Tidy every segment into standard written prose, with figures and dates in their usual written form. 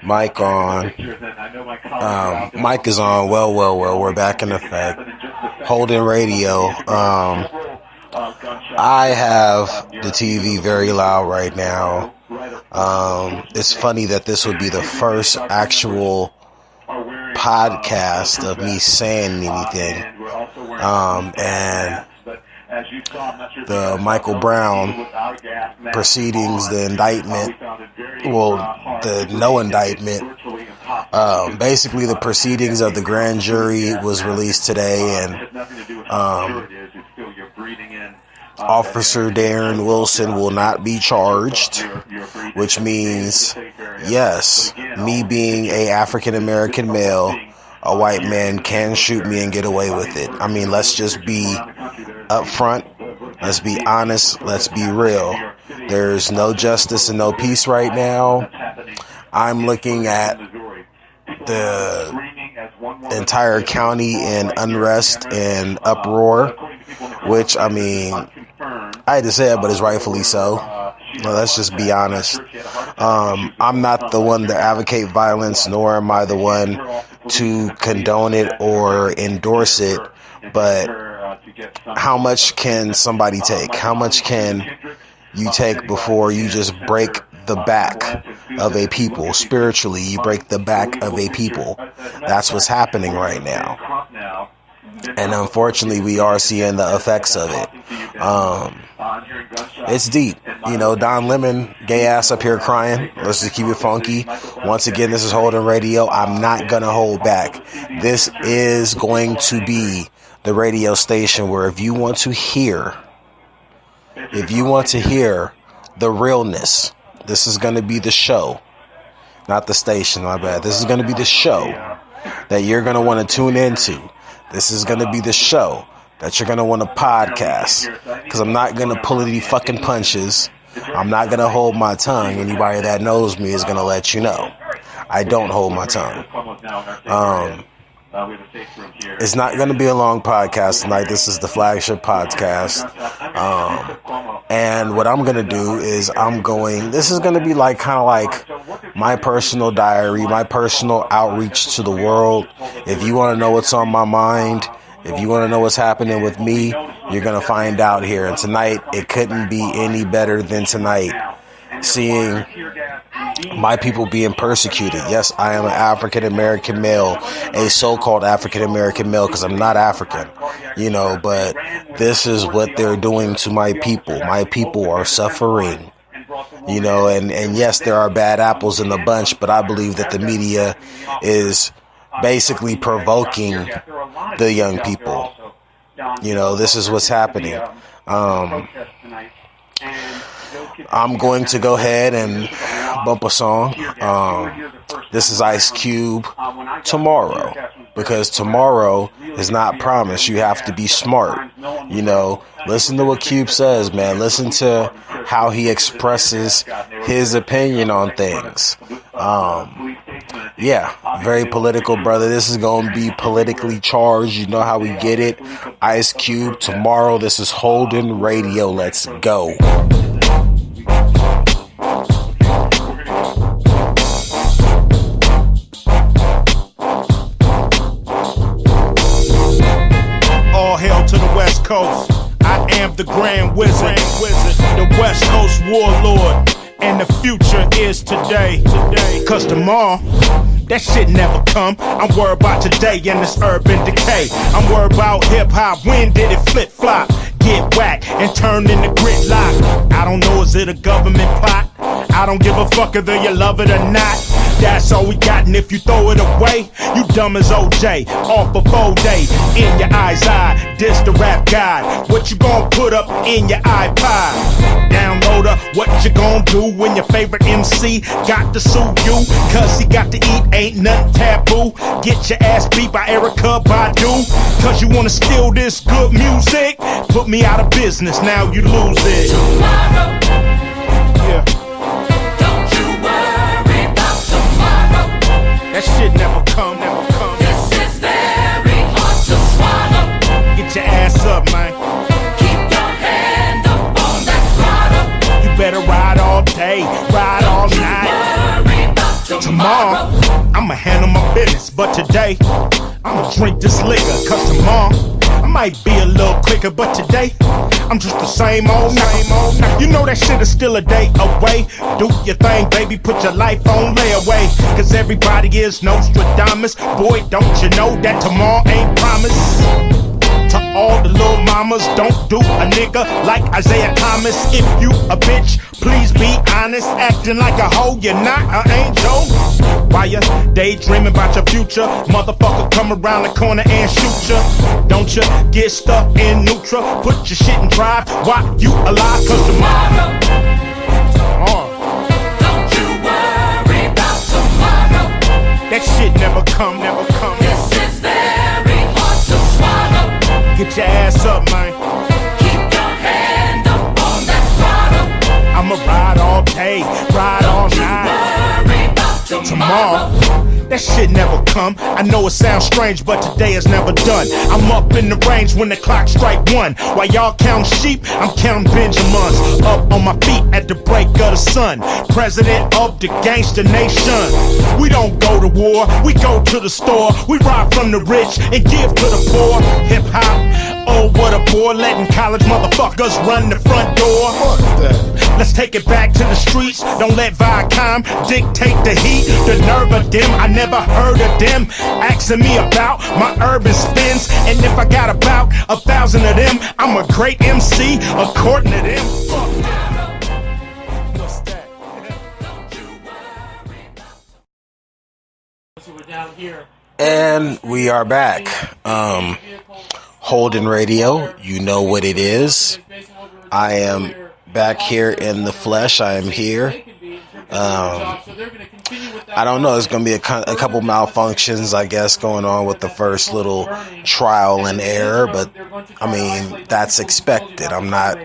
Mic on. Mic is on. Well. We're back in effect. Holden Radio. I have the TV very loud right now. It's funny that this would be the first actual podcast of me saying anything. And the Michael Brown proceedings, the indictment, the no indictment, basically the proceedings of the grand jury was released today, and Officer Darren Wilson will not be charged, which means, yes, me being a African American male, a white man can shoot me and get away with it. I mean, let's just be upfront. Let's be honest. Let's be real. There's no justice and no peace right now. I'm looking at the entire county in unrest and uproar, which, I mean, I hate to say it, but it's rightfully so. Well, let's just be honest. I'm not the one to advocate violence, nor am I the one to condone it or endorse it, but how much can somebody take? How much can you take before you just break the back of a people? Spiritually, you break the back of a people. That's what's happening right now. And unfortunately, we are seeing the effects of it. It's deep. You know, Don Lemon, gay ass up here crying. Let's just keep it funky. Once again, this is Holden Radio. I'm not going to hold back. This is going to be the radio station where if you want to hear the realness, this is going to be the show. Not the station, my bad. This is going to be the show that you're going to want to tune into. This is going to be the show that you're going to want to podcast, because I'm not going to pull any fucking punches. I'm not going to hold my tongue. Anybody that knows me is going to let you know. I don't hold my tongue. It's not going to be a long podcast tonight. This is the flagship podcast. And what I'm going to do is this is going to be like kind of like my personal diary, my personal outreach to the world. If you want to know what's on my mind, if you want to know what's happening with me, you're going to find out here. And tonight, it couldn't be any better than tonight. Seeing my people being persecuted. Yes, I am an African American male, a so-called African American male, because I'm not African, but this is what they're doing to my people. My people are suffering, and yes, there are bad apples in the bunch, but I believe that the media is basically provoking the young people. This is what's happening. I'm going to go ahead and bump a song. This is Ice Cube, Tomorrow, because tomorrow is not promised. You have to be smart. Listen to what Cube says, man. Listen to how he expresses his opinion on things. Very political, brother. This is going to be politically charged. You know how we get it. Ice Cube, Tomorrow. This is Holden Radio. Let's go. Coast. I am the Grand Wizard, the West Coast Warlord, and the future is today. Cause tomorrow, that shit never come. I'm worried about today and this urban decay. I'm worried about hip-hop, when did it flip-flop? Get whacked and turn into gridlock. I don't know, is it a government plot? I don't give a fuck whether you love it or not. That's all we got, and if you throw it away, you dumb as OJ, off a 4-day. In your eyes eye, this the rap guide. What you gon' put up in your iPod? Downloader, what you gon' do when your favorite MC got to sue you? Cause he got to eat, ain't nothing taboo. Get your ass beat by Erykah Badu. Cause you wanna steal this good music? Put me out of business, now you lose it. Tomorrow. Yeah. That shit never come. This is very hard to swallow. Get your ass up, man. Keep your hand up on that throttle. You better ride all day, ride all night. Worry about Tomorrow, I'ma handle my business, but today, I'ma drink this liquor, cause tomorrow, I might be a little quicker, but today, I'm just the same old. You know that shit is still a day away. Do your thing, baby, put your life on layaway, cause everybody is Nostradamus. Boy, don't you know that tomorrow ain't promised? To all the little mamas, don't do a nigga like Isaiah Thomas. If you a bitch, please be honest. Acting like a hoe, you're not an angel. While you daydreaming about your future, motherfucker come around the corner and shoot ya. Don't you get stuck in neutral. Put your shit in drive while you alive, cause tomorrow. Don't you worry about tomorrow. That shit never come. This is very hard to swallow. Get your ass up, man. Keep your hand up on that throttle. I'ma ride all day, ride all Don't you night. worry about tomorrow. That shit never come. I know it sounds strange, but today is never done. I'm up in the range when the clock strike 1. While y'all count sheep, I'm counting Benjamins. Up on my feet at the break of the sun. President of the gangster nation. We don't go to war, we go to the store. We rob from the rich and give to the poor. Hip hop, oh what a bore. Letting college motherfuckers run the front door. Let's take it back to the streets. Don't let Viacom dictate the heat. The nerve of them, I never heard of them asking me about my urban spins. And if I got about 1,000 of them, I'm a great MC according to them. Fuck that. What's that? And we are back. Holden Radio, you know what it is. I am back here in the flesh. I am here. I don't know. There's going to be a couple malfunctions, I guess, going on with the first little trial and error, but I mean, that's expected. I'm not.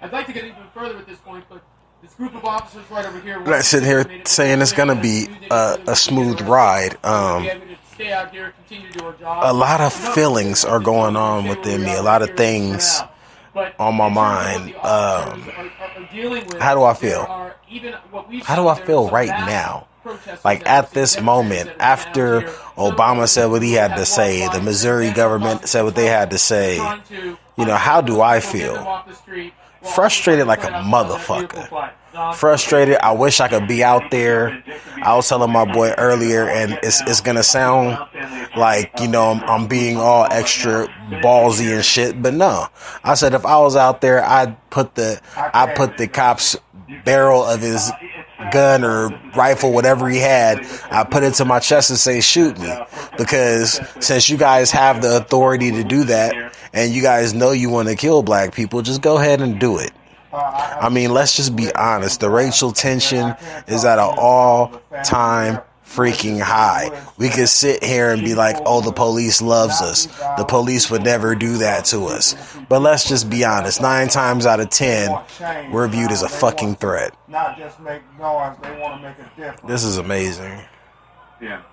I'd like to get even further at this point, but this group of officers right over here. I'm not sitting here saying it's going to be a smooth ride. A lot of feelings are going on within me. A lot of things on my mind. How do I feel? How do I feel right now? Like at this moment, after Obama said what he had to say, the Missouri government said what they had to say, you know, how do I feel? Frustrated like a motherfucker. Frustrated. I wish I could be out there. I was telling my boy earlier, and it's gonna sound like, you know, I'm being all extra ballsy and shit, but no. I said if I was out there, I'd put the cop's barrel of his gun or rifle, whatever he had, I put it to my chest and say, shoot me. Because since you guys have the authority to do that, and you guys know you want to kill black people, just go ahead and do it. I mean, let's just be honest. The racial tension is at an all-time freaking high. We could sit here and be like, oh, the police loves us. The police would never do that to us. But let's just be honest. 9 times out of 10, we're viewed as a fucking threat. Not just make noise, they want to make a difference. This is amazing. Yeah.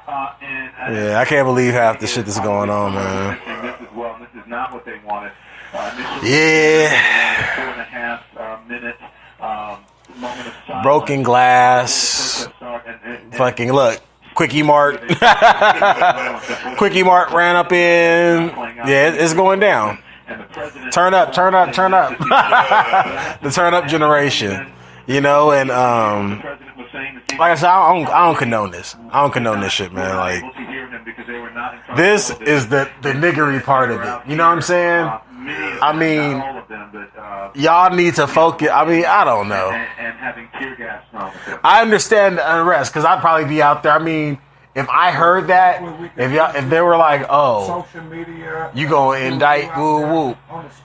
Yeah, I can't believe half the shit that's going on, man. This is not what they wanted. Yeah. 4.5 minute moment of silence. Broken glass. Fucking look. Quickie Mart. Quickie Mart ran up in. Yeah, it's going down. Turn up. The turn up generation. You know, and like I said, I don't condone this. I don't condone this shit, man. Like, this is the niggery part of it. You know what I'm saying? I mean, y'all need to focus. I mean, I don't know. I understand the unrest because I'd probably be out there. I mean, if I heard that, if they were like, oh, you gonna indict woo woo,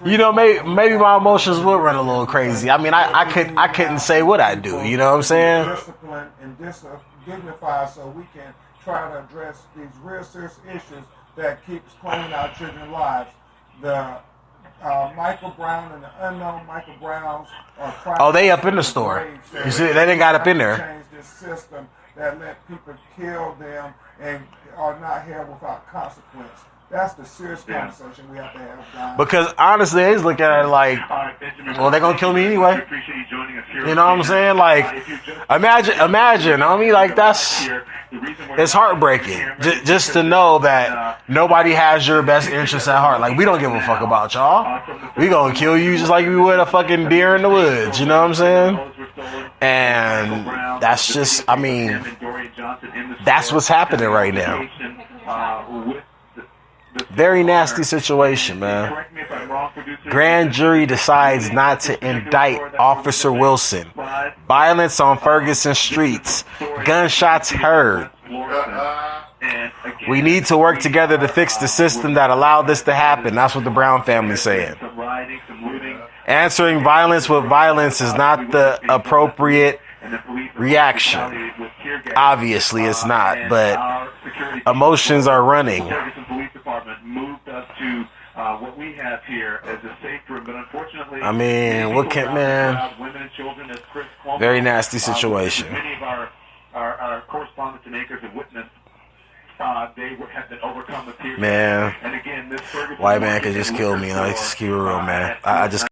you know, maybe my emotions would run a little crazy. I mean, I couldn't say what I do. You know what I'm saying? Discipline and dignify so we can try to address these real serious issues that keeps claiming our children's lives. The Michael Brown and the unknown Michael Browns are trying. Oh, they up in the store. You see, they didn't got up in there. Change this system that let people kill them and are not held without consequence. That's the serious conversation we have to have, guys. Because honestly, they just look at it like, well, they're gonna kill me anyway. You know what I'm saying? Like, imagine. I mean, like it's heartbreaking just to know that nobody has your best interests at heart. Like, we don't give a fuck about y'all. We gonna kill you just like we would a fucking deer in the woods. You know what I'm saying? And that's just, I mean, that's what's happening right now. Very nasty situation, man. Grand jury decides not to indict Officer Wilson. Violence on Ferguson streets. Gunshots heard. We need to work together to fix the system that allowed this to happen. That's what the Brown family's saying. Answering violence with violence is not the appropriate reaction. Obviously, it's not, but emotions are running. I mean, what can, man? Very nasty situation. Our correspondents and anchors have witnessed they have been overcome with tears. Man, and again, this white man could just kill me. Like, just keep it real, man. I just